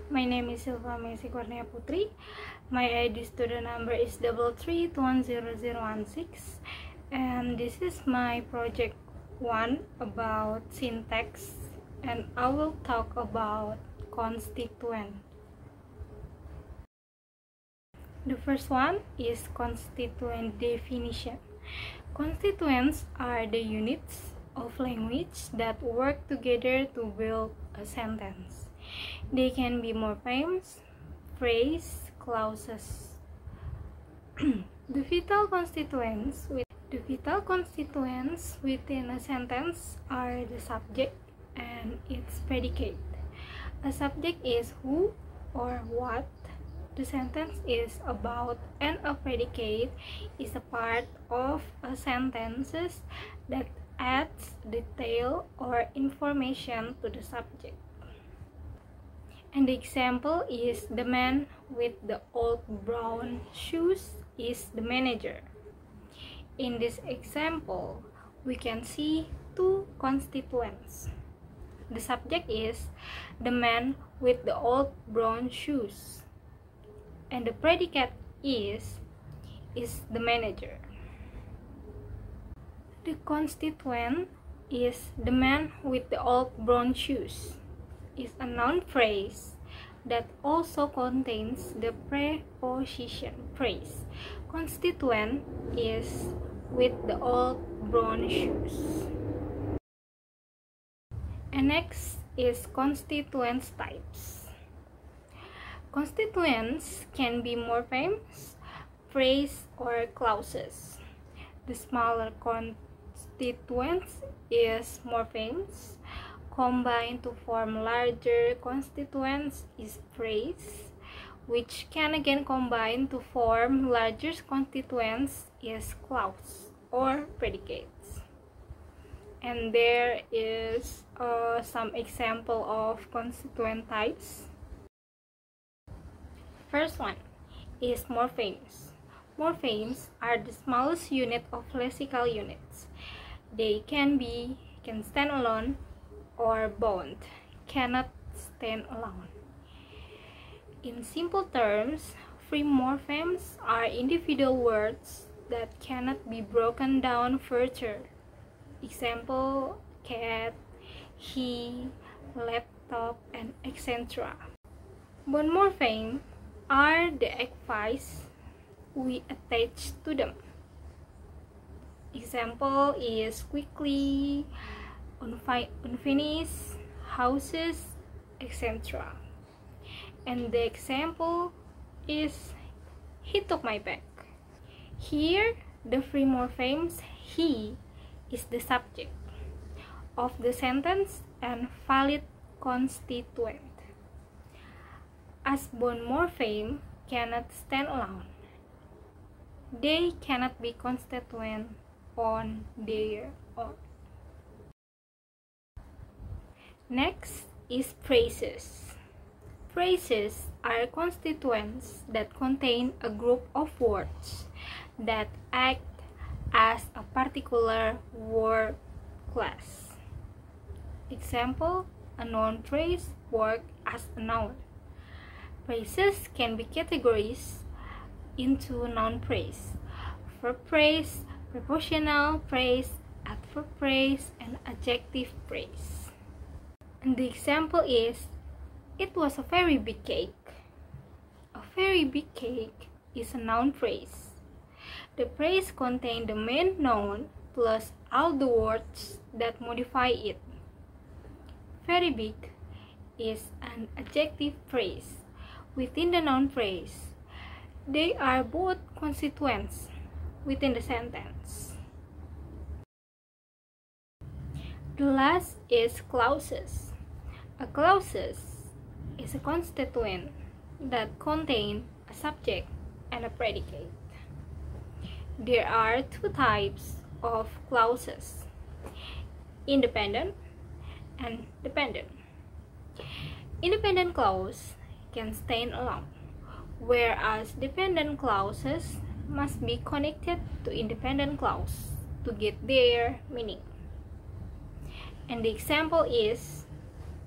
My name is Silva Messi Kornea Putri. My ID student number is 3310016, and this is my project 1 about syntax, and I will talk about constituent. The first one is constituent definition. Constituents are the units of language that work together to build a sentence. They can be morphemes, phrase, clauses. The vital constituents within a sentence are the subject and its predicate. A subject is who or what the sentence is about, and a predicate is a part of a sentence that adds detail or information to the subject. And the example is the man with the old brown shoes is the manager. In this example, we can see two constituents. The subject is the man with the old brown shoes, and the predicate is the manager. The constituent is the man with the old brown shoes is a noun phrase that also contains the preposition phrase. Constituent is with the old brown shoes. And next is constituents types. Constituents can be morphemes, phrase, or clauses. The smaller constituents is morphemes. Combined to form larger constituents is phrase, which can again combine to form larger constituents is clause or predicates. And there is some example of constituent types. First one is morphemes. Morphemes are the smallest unit of lexical units. They can stand alone or bound, cannot stand alone. In simple terms, free morphemes are individual words that cannot be broken down further. Example, cat, he, laptop, and etc. Bound morphemes are the adverbs we attach to them. Example is quickly, unfinished, houses, etc. And the example is he took my bag. Here, the free morphemes he is the subject of the sentence and valid constituent. As bound morpheme cannot stand alone, they cannot be constituent on their own. Next is phrases. Phrases are constituents that contain a group of words that act as a particular word class. Example, a noun phrase works as a noun. Phrases can be categorized into noun phrase, verb phrase, prepositional phrase, adverb phrase, and adjective phrase. And the example is, it was a very big cake. A very big cake is a noun phrase. The phrase contains the main noun plus all the words that modify it. Very big is an adjective phrase within the noun phrase. They are both constituents within the sentence. The last is clauses. A clauses is a constituent that contains a subject and a predicate. There are two types of clauses, independent and dependent. Independent clause can stand alone, whereas dependent clauses must be connected to independent clause to get their meaning. And the example is,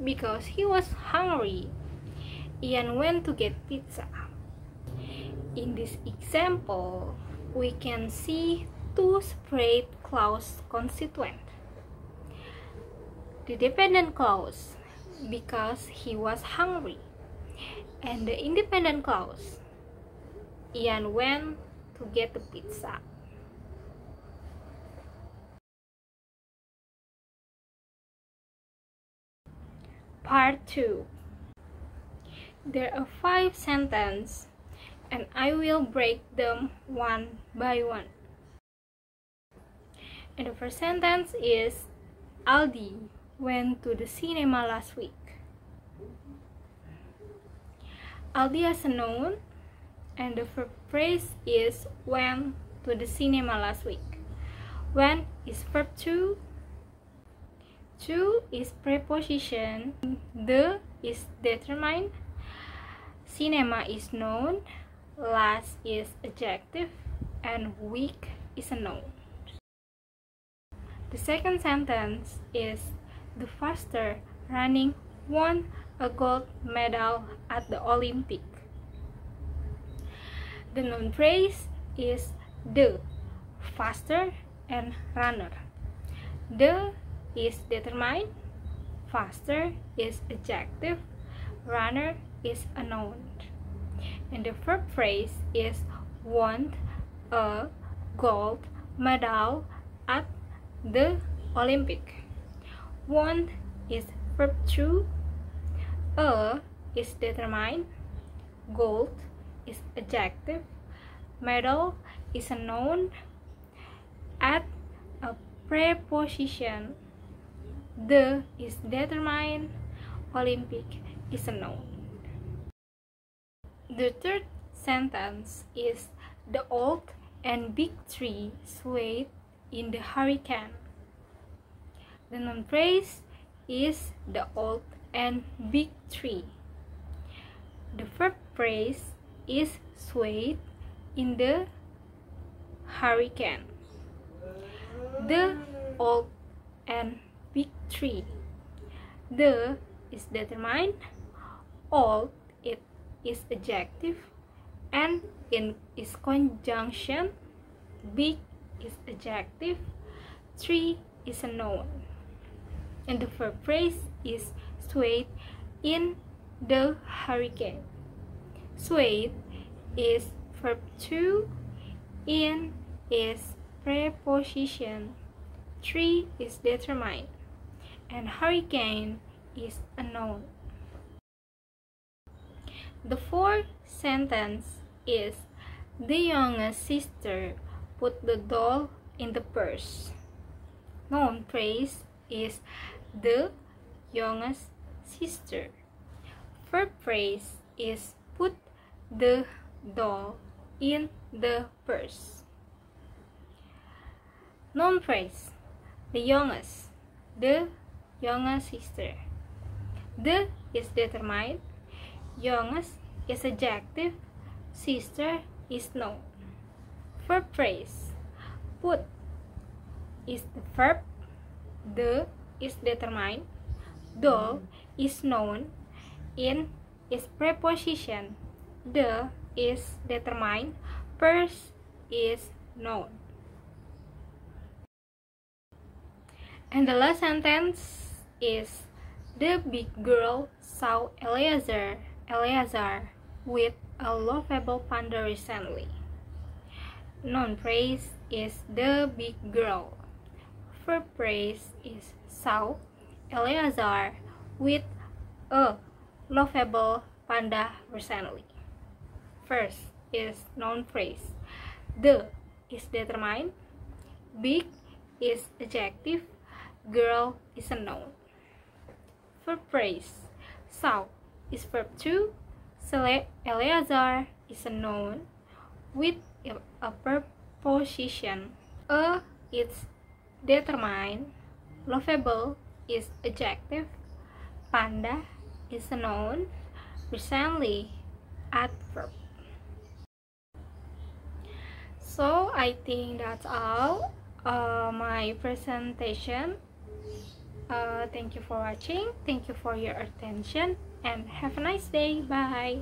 because he was hungry, Ian went to get pizza. In this example, we can see two separate clause constituents. The dependent clause, because he was hungry, and the independent clause, Ian went to get the pizza. Part 2. There are 5 sentences, and I will break them one by one. And the first sentence is, Aldi went to the cinema last week. Aldi as a noun, and the verb phrase is went to the cinema last week. Went is verb 2. 2 is preposition. The is determined. Cinema is noun. Last is adjective. And week is a noun. The second sentence is, the faster running won a gold medal at the Olympic. The noun phrase is the, faster, and runner. The is determined, faster is adjective, runner is a noun. And the verb phrase is won a gold medal at the Olympic. Won is verb 2, a is determined, gold is adjective, medal is a noun, at a preposition, the is determined, Olympic is a noun. The third sentence is, the old and big tree swayed in the hurricane. The noun phrase is the old and big tree. The verb phrase is swayed in the hurricane. The old and big tree. The is determined, old it is adjective, and in is conjunction, big is adjective, tree is a noun. And the verb phrase is swayed in the hurricane. Swayed is verb 2, in is preposition, tree is determined, and hurricane is a noun. The fourth sentence is, the youngest sister put the doll in the purse. Noun phrase is the youngest sister. Verb phrase is put the doll in the purse. Noun phrase, the youngest sister. The is determined, youngest is adjective, sister is noun. Verb phrase, put is the verb, the is determined, doll is noun, in is preposition, the is determined, purse is noun. And the last sentence is, the big girl saw Eleazar with a lovable panda recently. Noun phrase is the big girl. Verb phrase is saw Eleazar with a lovable panda recently. First is noun phrase. The is determined, big is adjective, girl is a noun. Verb phrase, saw is verb 2, Eleazar is a noun with a preposition. A is determined, lovable is adjective, panda is a noun, recently adverb. So I think that's all my presentation. Thank you for watching. Thank you for your attention and have a nice day. Bye.